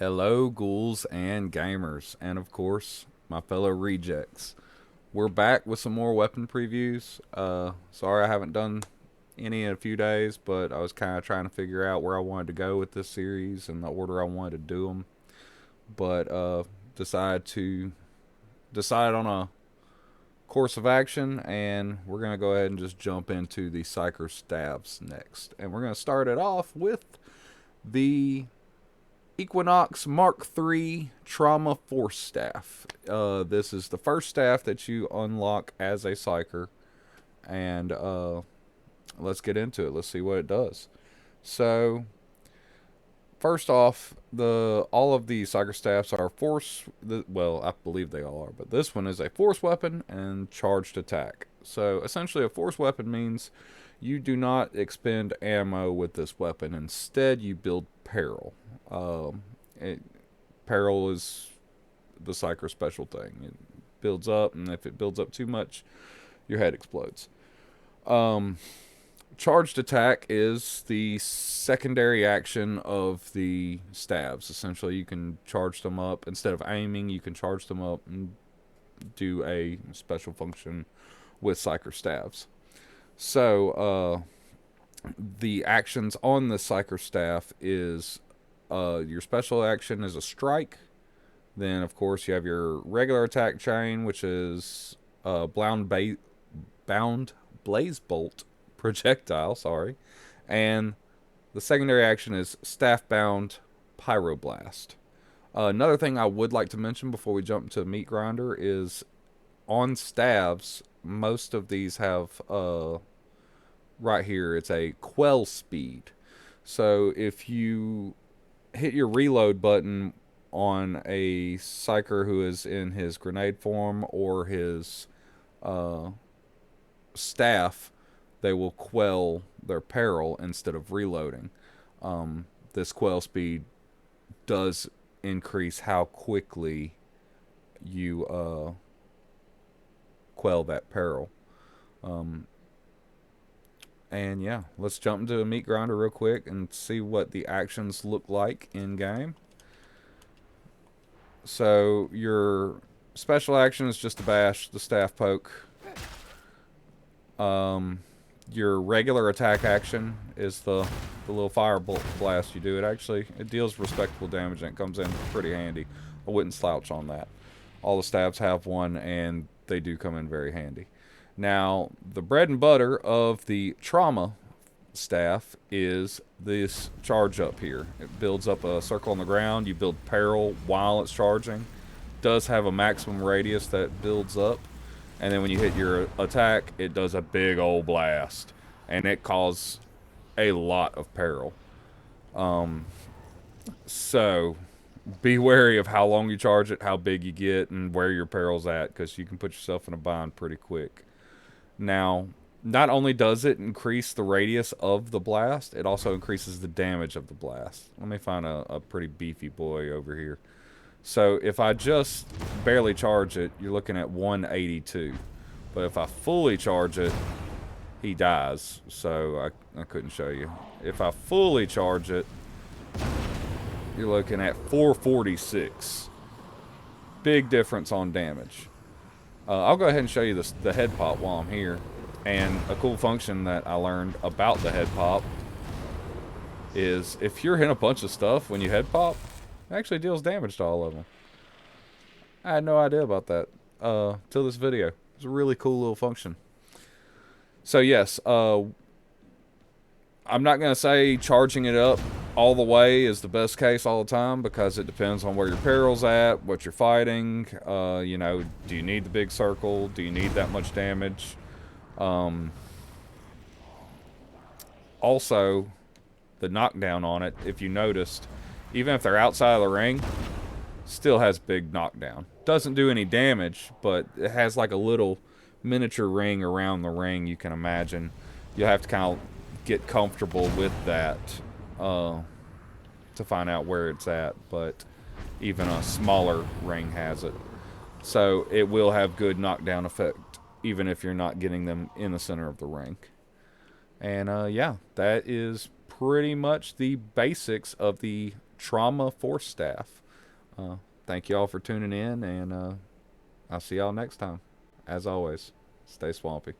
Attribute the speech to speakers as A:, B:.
A: Hello, ghouls and gamers, and of course, my fellow rejects. We're back with some more weapon previews. Sorry I haven't done any in a few days, but I was kind of trying to figure out where I wanted to go with this series and the order I wanted to do them. But decided to decide on a course of action, and we're gonna go ahead and just jump into the psyker stabs next, and we're gonna start it off with the Equinox Mark III Trauma Force Staff. This is the first staff that you unlock as a psyker, and let's get into it. Let's see what it does. So, first off, the all of the psyker staffs are force. Well, I believe they all are, but this one is a force weapon and charged attack. So, essentially, a force weapon means you do not expend ammo with this weapon. Instead, you build peril. Um, it, Peril is the psyker special thing. It builds up, and if it builds up too much, your head explodes. Um, Charged attack is the secondary action of the stabs. Essentially, you can charge them up. Instead of aiming, you can charge them up and do a special function with psyker stabs. So, the actions on the psyker staff is your special action is a strike. Then, of course, you have your regular attack chain, which is bound blaze bolt projectile. Sorry, and the secondary action is staff bound pyroblast. Another thing I would like to mention before we jump to meat grinder is on stabs. Most of these have right here. It's a quell speed. So if you hit your reload button on a psyker who is in his grenade form or his uh, staff, they will quell their peril instead of reloading. This quell speed does increase how quickly you quell that peril. Um, and yeah, let's jump into a meat grinder real quick and see what the actions look like in game. So your special action is just to bash the staff poke. Um, your regular attack action is the little fire blast you do. It deals respectable damage and it comes in pretty handy. I wouldn't slouch on that. All the stabs have one and they do come in very handy. Now, the bread and butter of the trauma staff is this charge up here. It builds up a circle on the ground. You build peril while it's charging. It does have a maximum radius that builds up. And then when you hit your attack, it does a big old blast. And it causes a lot of peril. So be wary of how long you charge it, how big you get, and where your peril's at, because you can put yourself in a bind pretty quick. Now, not only does it increase the radius of the blast, it also increases the damage of the blast. Let me find a pretty beefy boy over here. So if I just barely charge it, you're looking at 182. But if I fully charge it, he dies. So I couldn't show you. If I fully charge it, you're looking at 446. Big difference on damage. I'll go ahead and show you the head pop while I'm here. And a cool function that I learned about the head pop is if you're in a bunch of stuff when you head pop, it actually deals damage to all of them. I had no idea about that till this video. It's a really cool little function. So yes, I'm not going to say charging it up all the way is the best case all the time because it depends on where your peril's at, what you're fighting. Do you need the big circle? Do you need that much damage? Also, the knockdown on it, if you noticed, even if they're outside of the ring, still has big knockdown. Doesn't do any damage, but it has like a little miniature ring around the ring, you can imagine. You'll have to kind of get comfortable with that to find out where it's at, but even a smaller ring has it. So it will have good knockdown effect, even if you're not getting them in the center of the ring. And yeah, that is pretty much the basics of the trauma force staff. Uh, Thank y'all for tuning in, and I'll see y'all next time. As always, stay swampy.